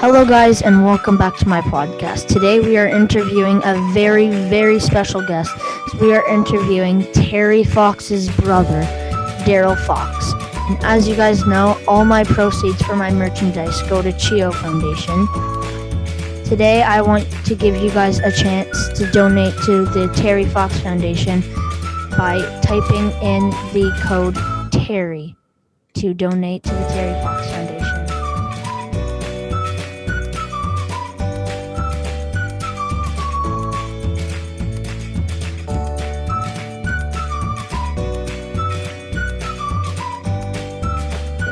Hello, guys, and welcome back to my podcast. Today, we are interviewing a very, very special guest. We are interviewing Terry Fox's brother, Darrell Fox. And as you guys know, all my proceeds for my merchandise go to CHIO Foundation. Today, I want to give you guys a chance to donate to the Terry Fox Foundation by typing in the code TERRY to donate to the Terry Fox Foundation.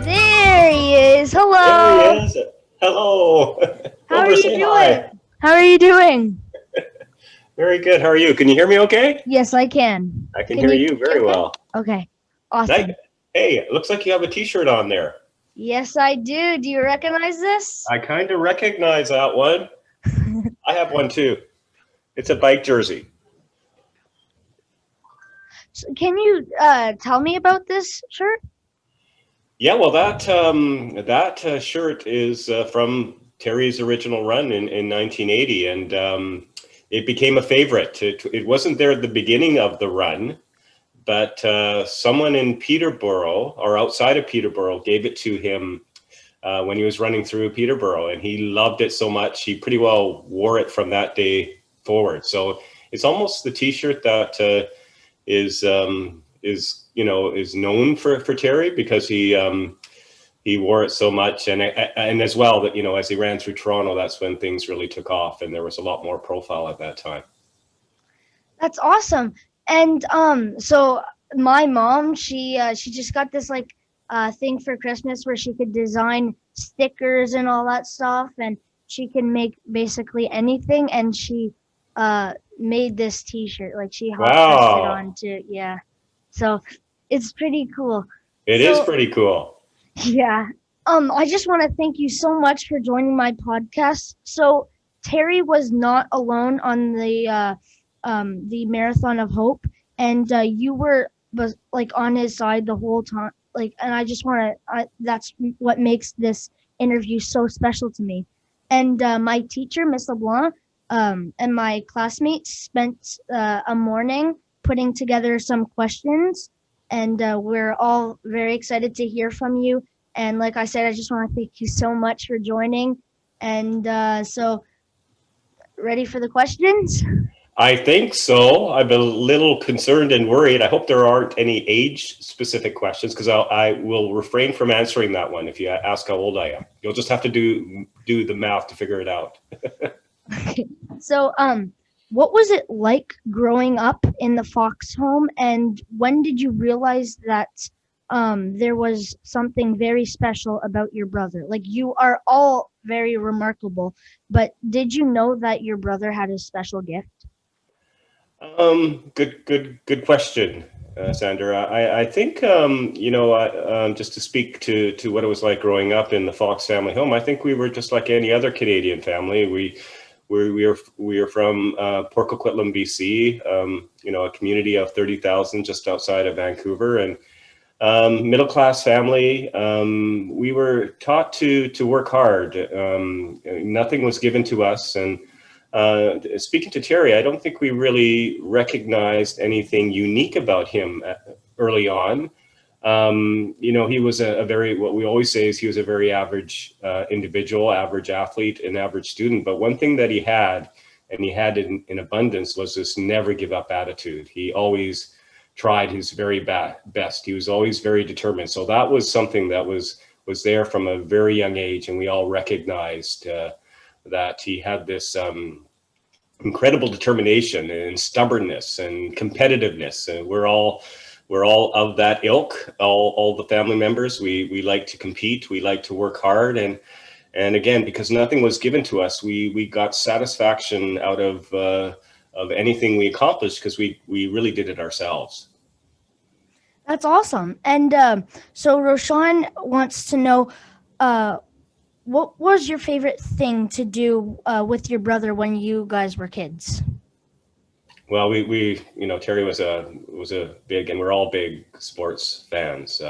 There he is. Hello. There he is. Hello. How are you doing? How are you doing? Very good. How are you? Can you hear me okay? Yes, I can. I can hear you very well. Okay. Awesome. Hey, it looks like you have a t-shirt on there. Yes, I do. Do you recognize this? I kind of recognize that one. I have one too. It's a bike jersey. So can you tell me about this shirt? Yeah, well, that shirt is from Terry's original run in 1980, and it became a favorite. It wasn't there at the beginning of the run, but someone in Peterborough or outside of Peterborough gave it to him when he was running through Peterborough, and he loved it so much he pretty well wore it from that day forward. So it's almost the T-shirt that is known for Terry, because he wore it so much, and as well that as he ran through Toronto, that's when things really took off, and there was a lot more profile at that time. That's awesome. And so my mom, she just got this thing for Christmas where she could design stickers and all that stuff, and she can make basically anything, and she made this T-shirt. Like, she hot pressed it onto, yeah. So it's pretty cool. It is pretty cool. Yeah. I just want to thank you so much for joining my podcast. So Terry was not alone on the Marathon of Hope, and you were on his side the whole time. And I just want to. That's what makes this interview so special to me. And my teacher, Miss LeBlanc, and my classmates spent a morning putting together some questions, and we're all very excited to hear from you. And like I said, I just want to thank you so much for joining. And so, ready for the questions? I think so. I'm a little concerned and worried. I hope there aren't any age-specific questions, because I will refrain from answering that one if you ask how old I am. You'll just have to do the math to figure it out. Okay. So, what was it like growing up in the Fox home, and when did you realize that there was something very special about your brother? Like, you are all very remarkable, but did you know that your brother had a special gift? Good question, Zander. I think just to speak to what it was like growing up in the Fox family home, I think we were just like any other Canadian family. We are from Port Coquitlam, BC, a community of 30,000 just outside of Vancouver, and middle-class family. We were taught to work hard. Nothing was given to us, and speaking to Terry, I don't think we really recognized anything unique about him early on. He was a very, what we always say is he was a very average individual, average athlete, and average student. But one thing that he had, and he had in abundance, was this never give up attitude. He always tried his very best. He was always very determined. So that was something that was there from a very young age, and we all recognized that he had this incredible determination and stubbornness and competitiveness. And we're all of that ilk. All the family members. We like to compete. We like to work hard, and again, because nothing was given to us, we got satisfaction out of anything we accomplished, because we really did it ourselves. That's awesome. And so Roshan wants to know, what was your favorite thing to do with your brother when you guys were kids? Well, we Terry was a big, and we're all big sports fans.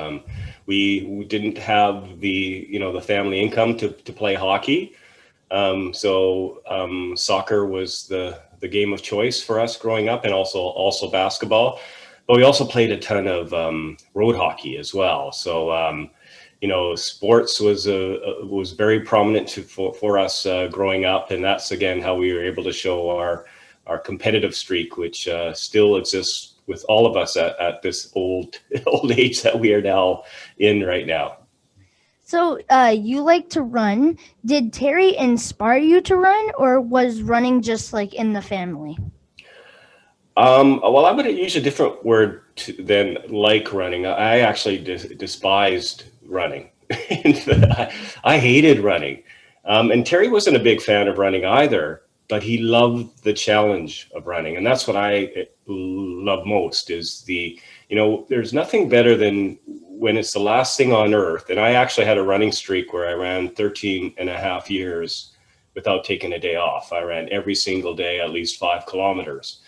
We didn't have the family income to play hockey. Soccer was the game of choice for us growing up, and also basketball. But we also played a ton of road hockey as well. Sports was very prominent for us growing up, and that's again how we were able to show our competitive streak, which still exists with all of us at this old age that we are now in right now. So, you like to run. Did Terry inspire you to run, or was running just like in the family? Well, I'm going to use a different word than like running. I actually despised running. I hated running. And Terry wasn't a big fan of running either, but he loved the challenge of running. And that's what I love most is there's nothing better than when it's the last thing on earth. And I actually had a running streak where I ran 13 and a half years without taking a day off. I ran every single day, at least 5 kilometers.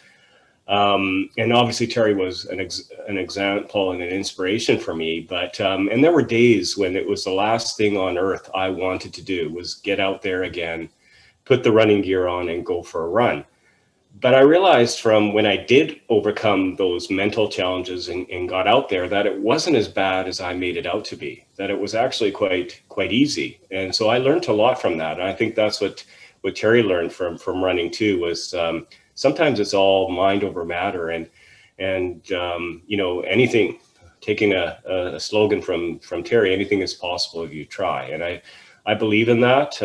And obviously Terry was an example and an inspiration for me, but and there were days when it was the last thing on earth I wanted to do was get out there again, put the running gear on and go for a run. But I realized from when I did overcome those mental challenges and got out there that it wasn't as bad as I made it out to be, that it was actually quite easy. And so I learned a lot from that. And I think that's what Terry learned from running too, was sometimes it's all mind over matter, and anything, taking a slogan from Terry, anything is possible if you try. And I believe in that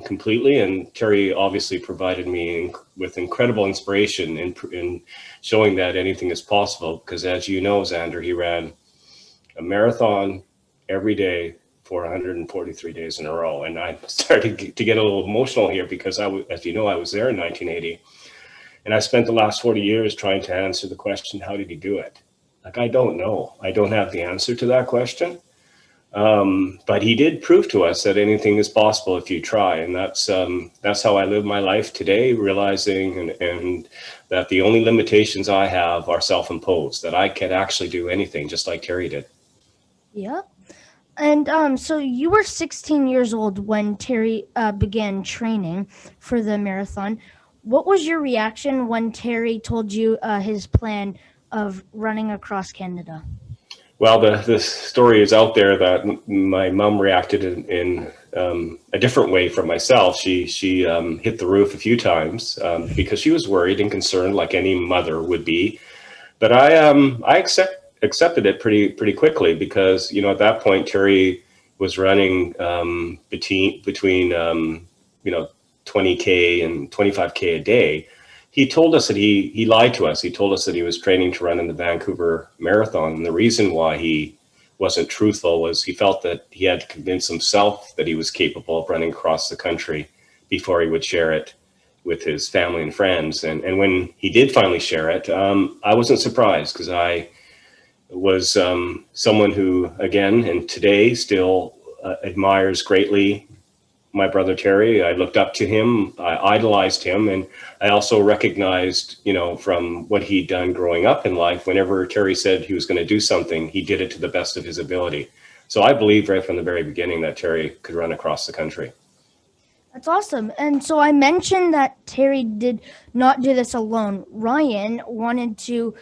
completely. And Terry obviously provided me with incredible inspiration in showing that anything is possible. Because as you know, Zander, he ran a marathon every day for 143 days in a row. And I started to get a little emotional here because as you know, I was there in 1980. And I spent the last 40 years trying to answer the question, how did he do it? Like, I don't know. I don't have the answer to that question. But he did prove to us that anything is possible if you try. And that's how I live my life today, realizing and that the only limitations I have are self-imposed, that I can actually do anything just like Terry did. Yeah. And so you were 16 years old when Terry began training for the marathon. What was your reaction when Terry told you his plan of running across Canada? Well, the story is out there that my mom reacted in a different way from myself. She hit the roof a few times because she was worried and concerned, like any mother would be. But I accepted it pretty quickly because at that point Terry was running between 20K and 25K a day. He told us that he lied to us. He told us that he was training to run in the Vancouver Marathon. And the reason why he wasn't truthful was he felt that he had to convince himself that he was capable of running across the country before he would share it with his family and friends. And when he did finally share it, I wasn't surprised because I was someone who, again, and today still admires greatly my brother Terry. I looked up to him, I idolized him, and I also recognized, from what he'd done growing up in life, whenever Terry said he was going to do something, he did it to the best of his ability. So I believed right from the very beginning that Terry could run across the country. That's awesome. And so I mentioned that Terry did not do this alone. Ryan wanted to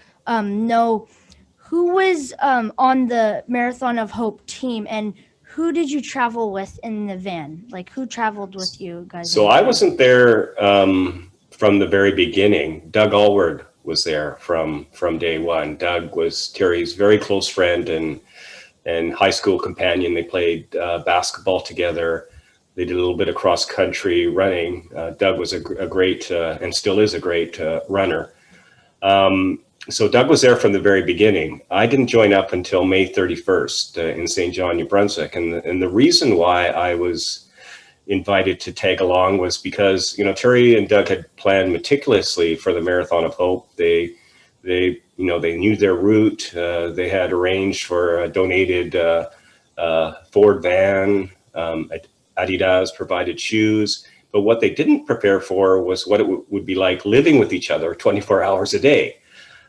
know who was on the Marathon of Hope team and who did you travel with in the van? Like, who traveled with you guys? So I wasn't there from the very beginning. Doug Allward was there from day one. Doug was Terry's very close friend and high school companion. They played basketball together. They did a little bit of cross country running. Doug was a great and still is a great runner. So Doug was there from the very beginning. I didn't join up until May 31st in St. John, New Brunswick. And the reason why I was invited to tag along was because, Terry and Doug had planned meticulously for the Marathon of Hope. They knew their route. They had arranged for a donated Ford van. Adidas provided shoes. But what they didn't prepare for was what it would be like living with each other 24 hours a day.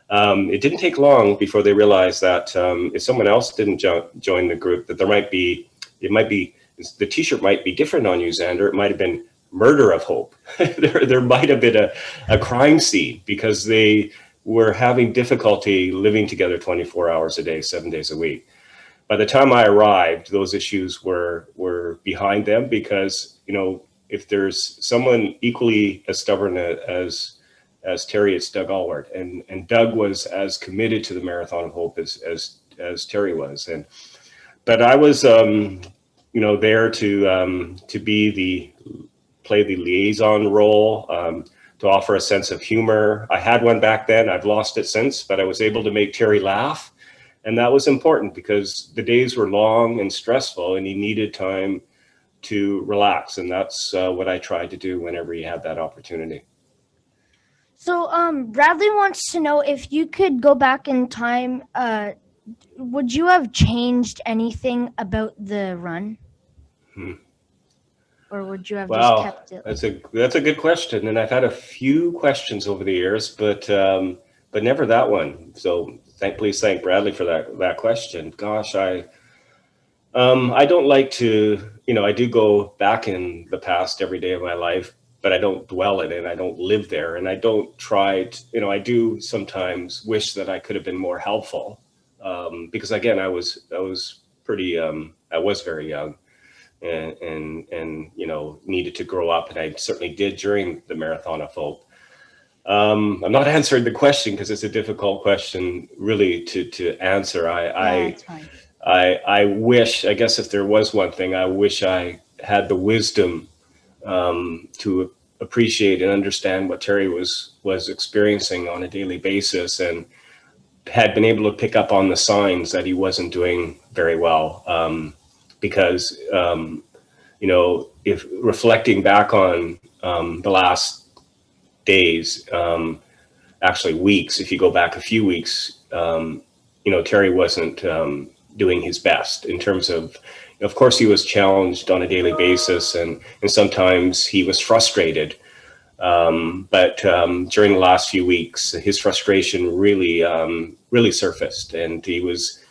It didn't take long before they realized that if someone else didn't join the group, that the t-shirt might be different on you, Zander. It might have been murder of hope. There might have been a crime scene because they were having difficulty living together 24 hours a day, 7 days a week. By the time I arrived, those issues were behind them because, if there's someone equally as stubborn as Terry, it's Doug Allward, and Doug was as committed to the Marathon of Hope as Terry was, but I was there to be play the liaison role, to offer a sense of humor. I had one back then. I've lost it since, but I was able to make Terry laugh. And that was important because the days were long and stressful and he needed time to relax. And that's what I tried to do whenever he had that opportunity. So, Bradley wants to know if you could go back in time, would you have changed anything about the run? Or would you have just Wow, kept it? that's a good question, and I've had a few questions over the years, but never that one. So please thank Bradley for that question. Gosh, I don't like to, I do go back in the past every day of my life, but I don't dwell in it. I don't live there, and I don't try to, I do sometimes wish that I could have been more helpful, because again, I was pretty, I was very young. And needed to grow up, and I certainly did during the Marathon of Hope. I'm not answering the question because it's a difficult question really to answer. That's fine. I wish, I guess if there was one thing, I wish I had the wisdom to appreciate and understand what Terry was experiencing on a daily basis, and had been able to pick up on the signs that he wasn't doing very well. Because if reflecting back on the last days, actually weeks, if you go back a few weeks, Terry wasn't doing his best in terms of course, he was challenged on a daily basis, and sometimes he was frustrated. But during the last few weeks, his frustration really surfaced, and he was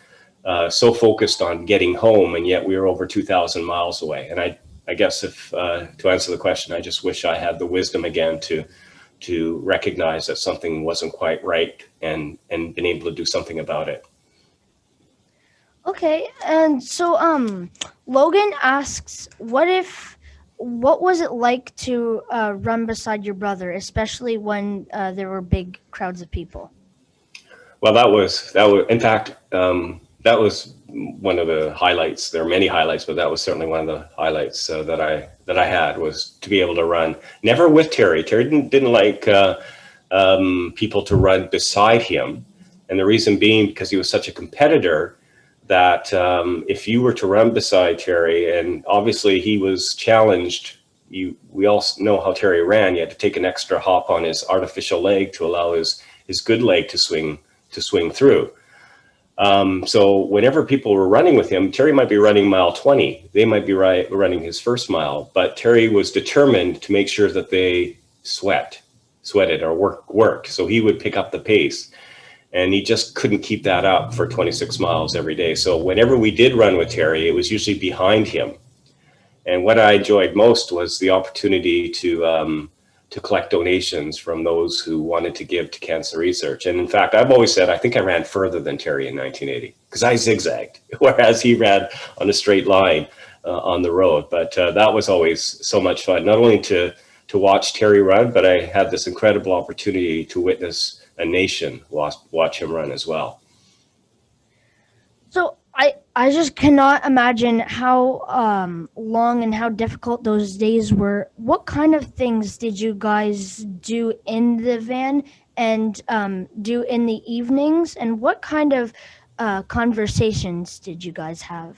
so focused on getting home, and yet we were over 2,000 miles away. And I guess if to answer the question, I just wish I had the wisdom again to recognize that something wasn't quite right, and been able to do something about it. Okay, and so Logan asks, what was it like to run beside your brother, especially when there were big crowds of people? Well, that was in fact, that was one of the highlights. There are many highlights, but that was certainly one of the highlights that I had, was to be able to run. Never with Terry. Terry didn't like people to run beside him, and the reason being because he was such a competitor that if you were to run beside Terry, and obviously he was challenged. We all know how Terry ran. You had to take an extra hop on his artificial leg to allow his good leg to swing through. So whenever people were running with him, Terry might be running mile 20. They might be running his first mile, but Terry was determined to make sure that they sweated or worked. So he would pick up the pace, and he just couldn't keep that up for 26 miles every day. So whenever we did run with Terry, it was usually behind him. And what I enjoyed most was the opportunity to collect donations from those who wanted to give to cancer research. And in fact, I've always said, I think I ran further than Terry in 1980 because I zigzagged, whereas he ran on a straight line on the road. But that was always so much fun, not only to watch Terry run, but I had this incredible opportunity to witness a nation watch him run as well. So I just cannot imagine how long and how difficult those days were. What kind of things did you guys do in the van and do in the evenings? And what kind of conversations did you guys have?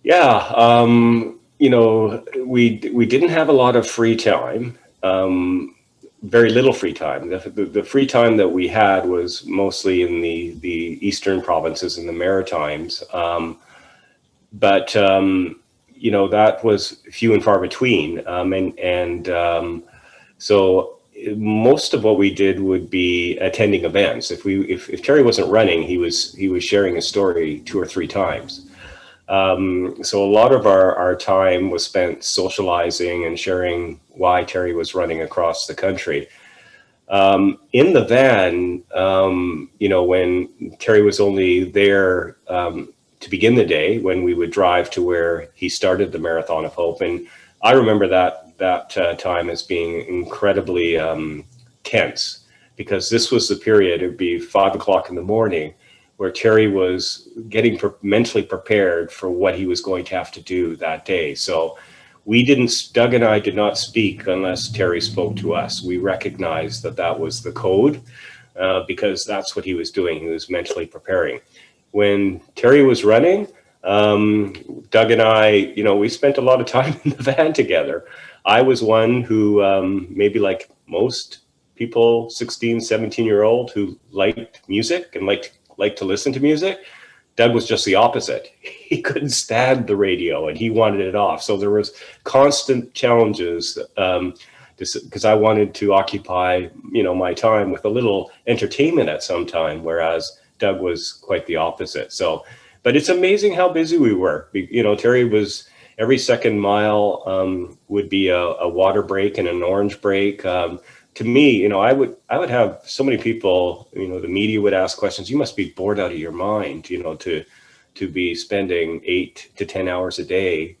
Yeah, we didn't have a lot of free time. Very little free time. The free time that we had was mostly in the eastern provinces and the Maritimes, but that was few and far between. So most of what we did would be attending events. If Terry wasn't running, he was sharing his story 2 or 3 times. So a lot of our time was spent socializing and sharing why Terry was running across the country. In the van, when Terry was only there to begin the day, when we would drive to where he started the Marathon of Hope, and I remember that time as being incredibly tense, because this was the period. It'd be 5 o'clock in the morning, where Terry was getting mentally prepared for what he was going to have to do that day. So Doug and I did not speak unless Terry spoke to us. We recognized that was the code, because that's what he was doing. He was mentally preparing. When Terry was running, Doug and I, we spent a lot of time in the van together. I was one who, maybe like most people, 16, 17-year-old, who liked music and liked to listen to music. Doug was just the opposite. He couldn't stand the radio and he wanted it off. So there was constant challenges, because I wanted to occupy, my time with a little entertainment at some time, whereas Doug was quite the opposite. So, but it's amazing how busy we were. Terry was, every second mile would be a water break and an orange break. To me, I would have so many people, the media would ask questions. You must be bored out of your mind, to be spending 8 to 10 hours a day,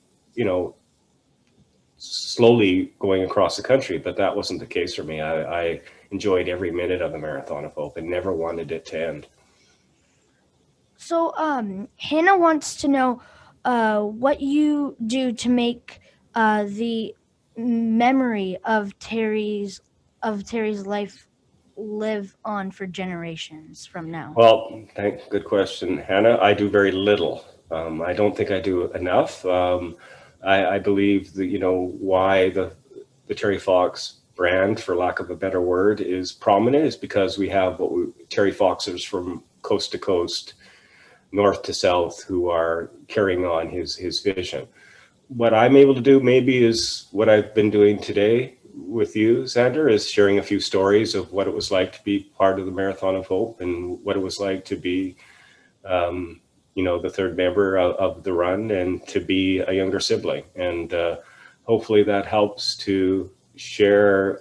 slowly going across the country. But that wasn't the case for me. I enjoyed every minute of the Marathon of Hope and never wanted it to end. So, Hannah wants to know what you do to make the memory of Terry's life live on for generations from now. Well, good question, Hannah. I do very little. I don't think I do enough. I believe that, why the Terry Fox brand, for lack of a better word, is prominent is because we have Terry Foxers from coast to coast, north to south, who are carrying on his vision. What I'm able to do maybe is what I've been doing today with you, Zander, is sharing a few stories of what it was like to be part of the Marathon of Hope and what it was like to be, the third member of the run and to be a younger sibling. And hopefully that helps to share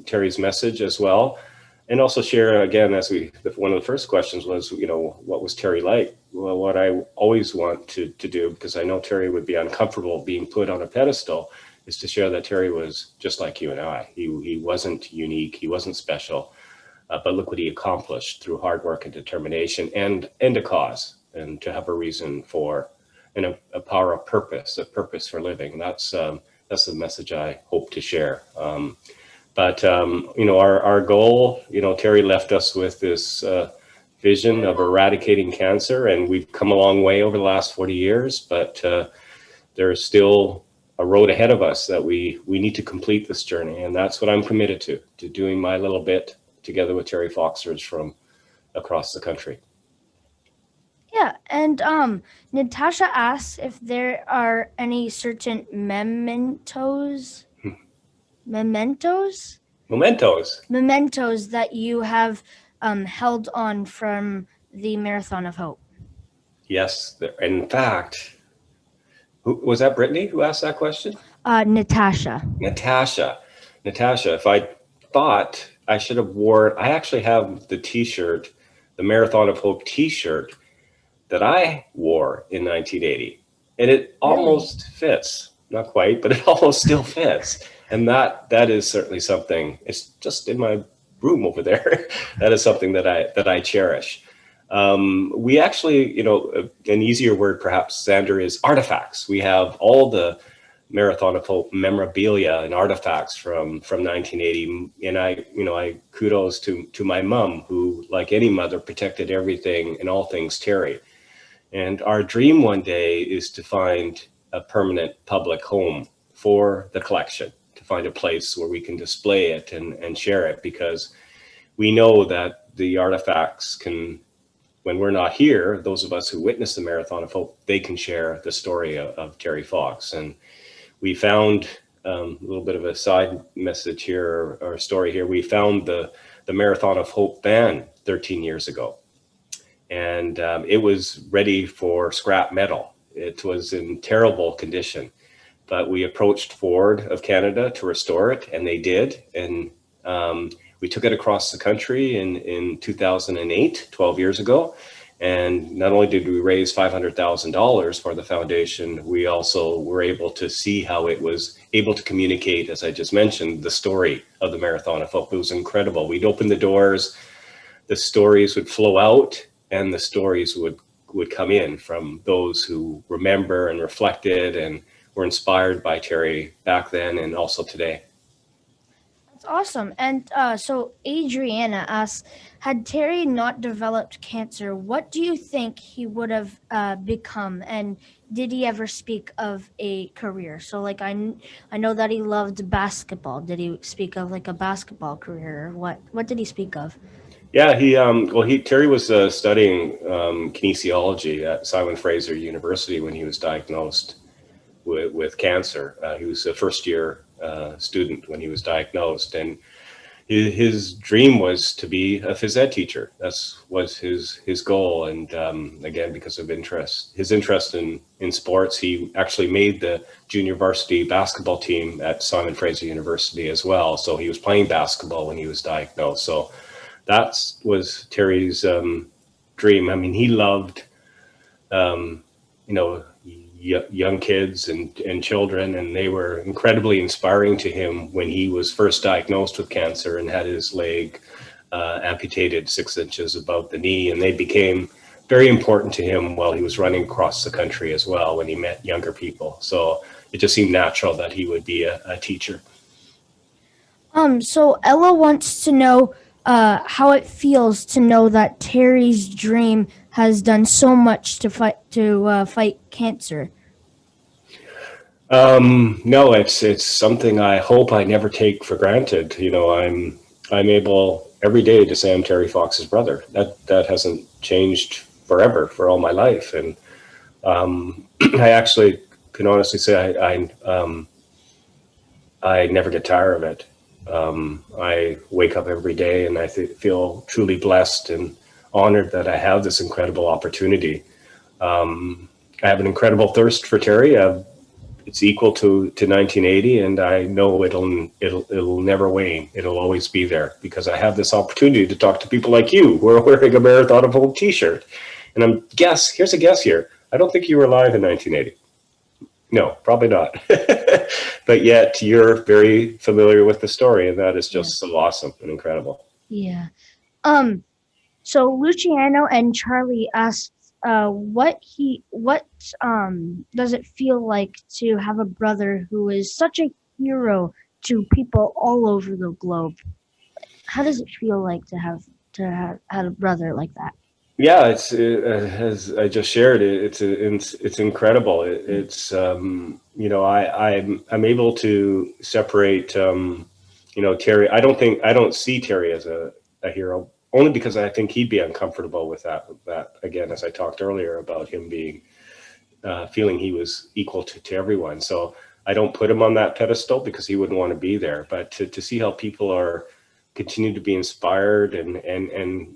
Terry's message as well. And also share, again, one of the first questions was, what was Terry like? Well, what I always want to do, because I know Terry would be uncomfortable being put on a pedestal, is to share that Terry was just like you and I. He wasn't unique, he wasn't special, but look what he accomplished through hard work and determination and a cause, and to have a reason for, and a power of purpose, a purpose for living. That's the message I hope to share. But our goal, Terry left us with this vision of eradicating cancer, and we've come a long way over the last 40 years, but there's still a road ahead of us that we need to complete this journey. And that's what I'm committed to doing my little bit together with Terry Foxers from across the country. Yeah, and Natasha asks if there are any certain mementos that you have held on from the Marathon of Hope. Yes, in fact, was that Brittany who asked that question? Natasha. If I thought I should have worn, I actually have the t-shirt, the Marathon of Hope t-shirt that I wore in 1980. And it almost fits. Not quite, but it almost still fits. And that is certainly something, it's just in my room over there. That is something that I cherish. We actually, an easier word perhaps, Zander, is artifacts. We have all the Marathon of Hope memorabilia and artifacts from 1980. And I kudos to my mom, who, like any mother, protected everything and all things Terry. And our dream one day is to find a permanent public home for the collection, to find a place where we can display it and share it, because we know that the artifacts can, when we're not here, those of us who witness the Marathon of Hope, they can share the story of Terry Fox. And we found a little bit of a side message here, or story here. We found the Marathon of Hope van 13 years ago. And it was ready for scrap metal. It was in terrible condition, but we approached Ford of Canada to restore it, and they did. And we took it across the country in 2008, 12 years ago. And not only did we raise $500,000 for the foundation, we also were able to see how it was able to communicate, as I just mentioned, the story of the Marathon of Hope. It was incredible. We'd open the doors, the stories would flow out, and the stories would come in from those who remember and reflected and were inspired by Terry back then and also today. That's awesome. And so Adriana asks, had Terry not developed cancer, what do you think he would have become? And did he ever speak of a career? So like I know that he loved basketball. Did he speak of like a basketball career? What did he speak of? Yeah, he Terry was studying kinesiology at Simon Fraser University when he was diagnosed with cancer. He was a first year student when he was diagnosed, and his dream was to be a phys ed teacher. That's was his goal. And again, because of his interest in sports, he actually made the junior varsity basketball team at Simon Fraser University as well. So he was playing basketball when he was diagnosed. So that was Terry's dream. I mean, he loved, you know, young kids and children, and they were incredibly inspiring to him when he was first diagnosed with cancer and had his leg amputated 6 inches above the knee. And they became very important to him while he was running across the country as well when he met younger people. So it just seemed natural that he would be a teacher. So Ella wants to know how it feels to know that Terry's dream has done so much to fight cancer. No, it's something I hope I never take for granted. You know, I'm able every day to say I'm Terry Fox's brother. That hasn't changed forever for all my life, and I actually can honestly say I never get tired of it. I wake up every day and I feel truly blessed and honored that I have this incredible opportunity. I have an incredible thirst for Terry. It's equal to 1980, and I know it'll never wane. It'll always be there because I have this opportunity to talk to people like you who are wearing a Marathon of Hope T-shirt. And here's a guess here. I don't think you were alive in 1980. No, probably not. But yet you're very familiar with the story, and that is just so awesome and incredible. Yeah. So Luciano and Charlie asked what does it feel like to have a brother who is such a hero to people all over the globe? How does it feel like to have had a brother like that? Yeah, it's as I just shared. It's incredible. It's you know, I'm able to separate you know, Terry. I don't see Terry as a hero, only because I think he'd be uncomfortable with that again, as I talked earlier about him being feeling he was equal to everyone. So I don't put him on that pedestal because he wouldn't want to be there. But to see how people are continue to be inspired and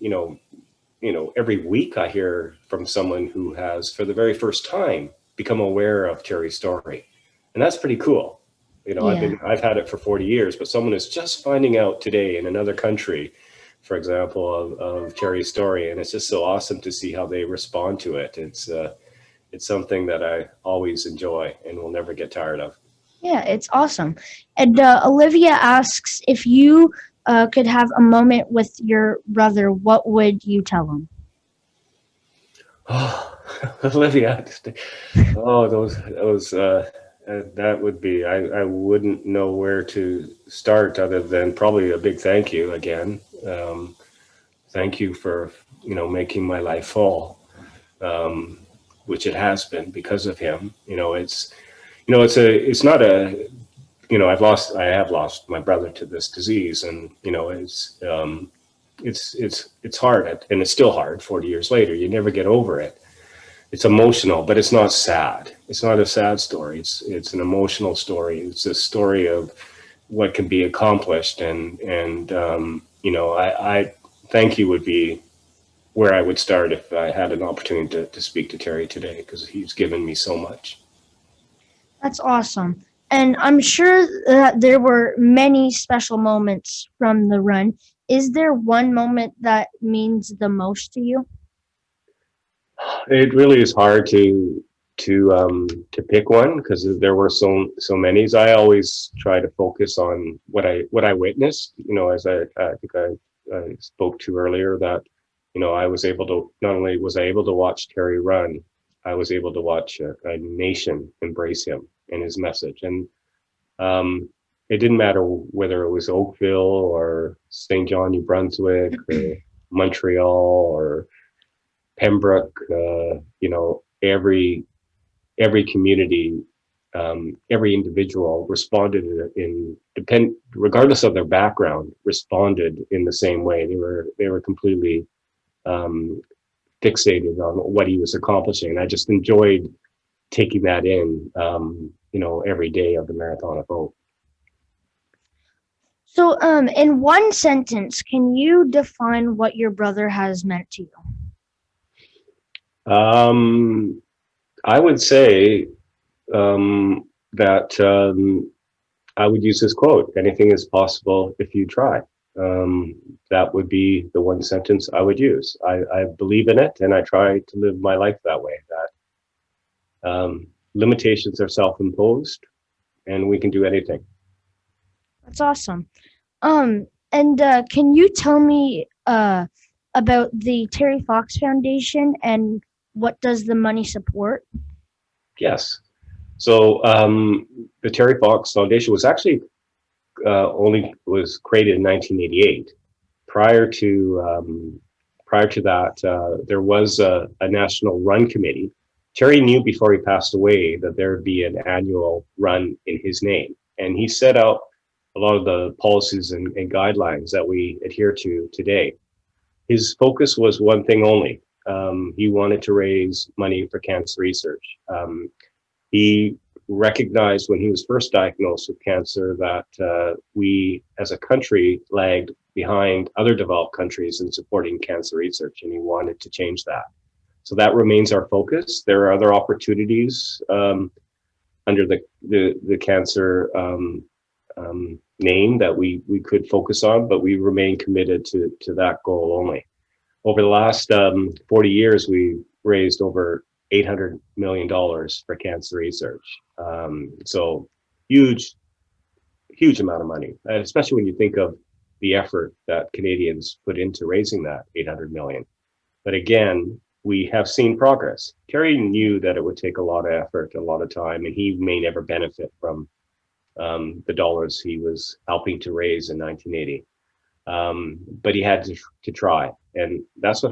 you know, every week I hear from someone who has, for the very first time, become aware of Terry's story, and that's pretty cool. You know, Yeah. I've had it for 40 years, but someone is just finding out today in another country, for example, of Terry's story, and it's just so awesome to see how they respond to it. It's something that I always enjoy and will never get tired of. Yeah, it's awesome. And Olivia asks if you could have a moment with your brother, what would you tell him? Oh, Olivia, oh, those that would be, I wouldn't know where to start other than probably a big thank you again. Thank you for, you know, making my life full, which it has been because of him. You know, it's not a, you know, I have lost my brother to this disease, and you know, it's hard, and it's still hard 40 years later. You never get over it. It's emotional, but it's not sad. It's not a sad story. It's an emotional story. It's a story of what can be accomplished, and you know, I thank you would be where I would start if I had an opportunity to speak to Terry today, because he's given me so much. That's awesome. And I'm sure that there were many special moments from the run. Is there one moment that means the most to you? It really is hard to pick one, because there were so many. I always try to focus on what I witnessed. As I think I spoke to earlier, that I was able to, not only was I able to watch Terry run, I was able to watch a nation embrace him and his message. And it didn't matter whether it was Oakville or St. John, New Brunswick, or Montreal or Pembroke. Every community, every individual responded regardless of their background, responded in the same way. They were completely um, fixated on what he was accomplishing, and I just enjoyed taking that in, every day of the Marathon of Hope. So, in one sentence, can you define what your brother has meant to you? Um, I would say that I would use this quote: "Anything is possible if you try." That would be the one sentence I would use. I believe in it, and I try to live my life that way. That limitations are self-imposed, and we can do anything. That's awesome. And can you tell me about the Terry Fox Foundation and what does the money support? Yes. So the Terry Fox Foundation was actually only was created in 1988. Prior to that, there was a national run committee. Terry knew before he passed away that there would be an annual run in his name, and he set out a lot of the policies and guidelines that we adhere to today. His focus was one thing only. He wanted to raise money for cancer research. He recognized when he was first diagnosed with cancer that we as a country lagged behind other developed countries in supporting cancer research, and he wanted to change that. So that remains our focus. There are other opportunities under the cancer name that we could focus on, but we remain committed to that goal only. Over the last 40 years, we've raised over $800 million for cancer research. So huge amount of money, and especially when you think of the effort that Canadians put into raising that 800 million. But again, we have seen progress. Terry knew that it would take a lot of effort, a lot of time, and he may never benefit from the dollars he was helping to raise in 1980. But he had to try, and that's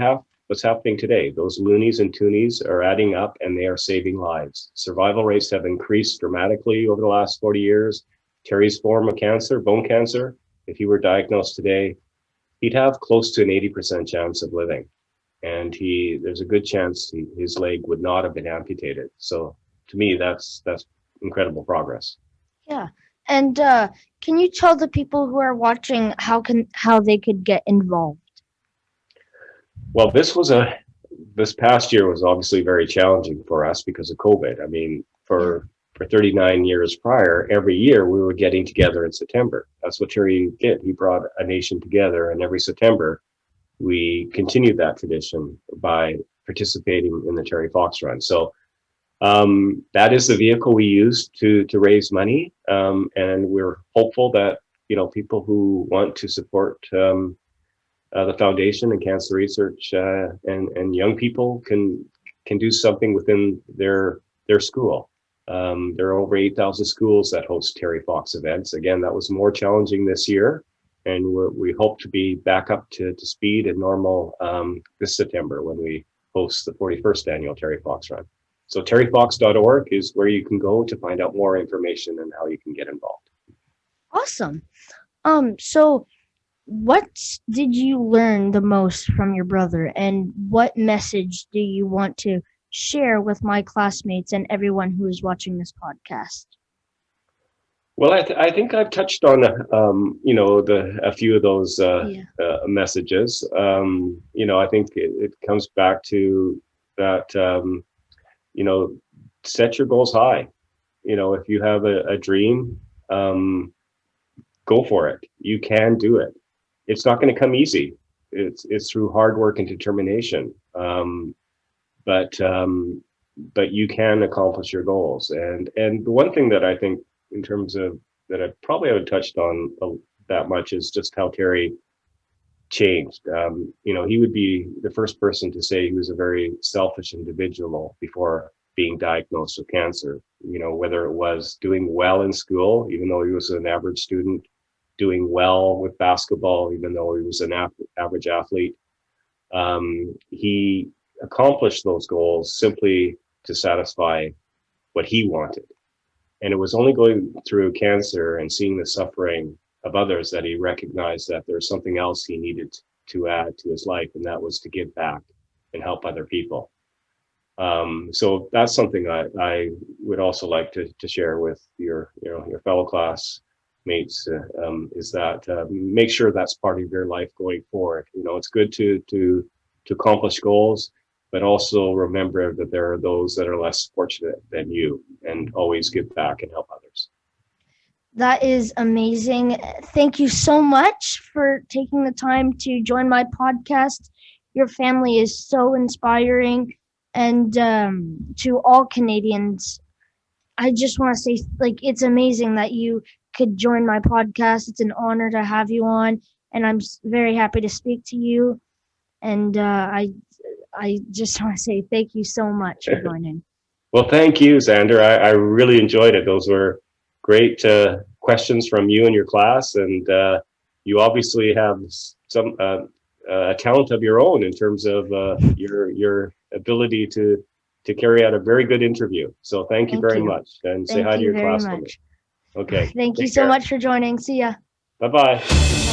what's happening today. Those loonies and toonies are adding up, and they are saving lives. Survival rates have increased dramatically over the last 40 years. Terry's form of cancer, bone cancer, if he were diagnosed today, he'd have close to an 80% chance of living. And there's a good chance his leg would not have been amputated. So to me, that's incredible progress. Yeah. And can you tell the people who are watching how they could get involved? Well, this past year was obviously very challenging for us because of COVID. I mean, for 39 years prior, every year we were getting together in September. That's what Terry did. He brought a nation together, and every September we continued that tradition by participating in the Terry Fox Run. So that is the vehicle we use to raise money, and we're hopeful that people who want to support the foundation and cancer research and young people can do something within their school. There are over 8,000 schools that host Terry Fox events. Again, that was more challenging this year, and we hope to be back up to speed and normal this September when we host the 41st annual Terry Fox Run. So terryfox.org is where you can go to find out more information and how you can get involved. Awesome. So what did you learn the most from your brother, and what message do you want to share with my classmates and everyone who is watching this podcast? Well, I think I've touched on, a few of those Yeah. messages. I think it comes back to that, set your goals high. If you have a dream, um, go for it. You can do it. It's not going to come easy. It's through hard work and determination. But but you can accomplish your goals. And the one thing that I think, in terms of, that I probably haven't touched on that much, is just how Terry changed. He would be the first person to say he was a very selfish individual before being diagnosed with cancer. Whether it was doing well in school, even though he was an average student, doing well with basketball, even though he was an average athlete. He accomplished those goals simply to satisfy what he wanted. And it was only going through cancer and seeing the suffering of others that he recognized that there's something else he needed to add to his life, and that was to give back and help other people. So that's something I would also like to share with your fellow classmates, is that, make sure that's part of your life going forward. It's good to accomplish goals, but also remember that there are those that are less fortunate than you, and always give back and help others. That is amazing. Thank you so much for taking the time to join my podcast. Your family is so inspiring. And to all Canadians, I just want to say, like, it's amazing that you could join my podcast. It's an honor to have you on, and I'm very happy to speak to you. And I just want to say thank you so much for joining. Well, thank you, Zander. I really enjoyed it. Those were great questions from you and your class, and you obviously have some a talent of your own in terms of your ability to carry out a very good interview. So thank you Thank very you. much, and say Thank hi to you your very class for me. much. Okay. Thank you Take so care. much for joining. See ya. Bye bye.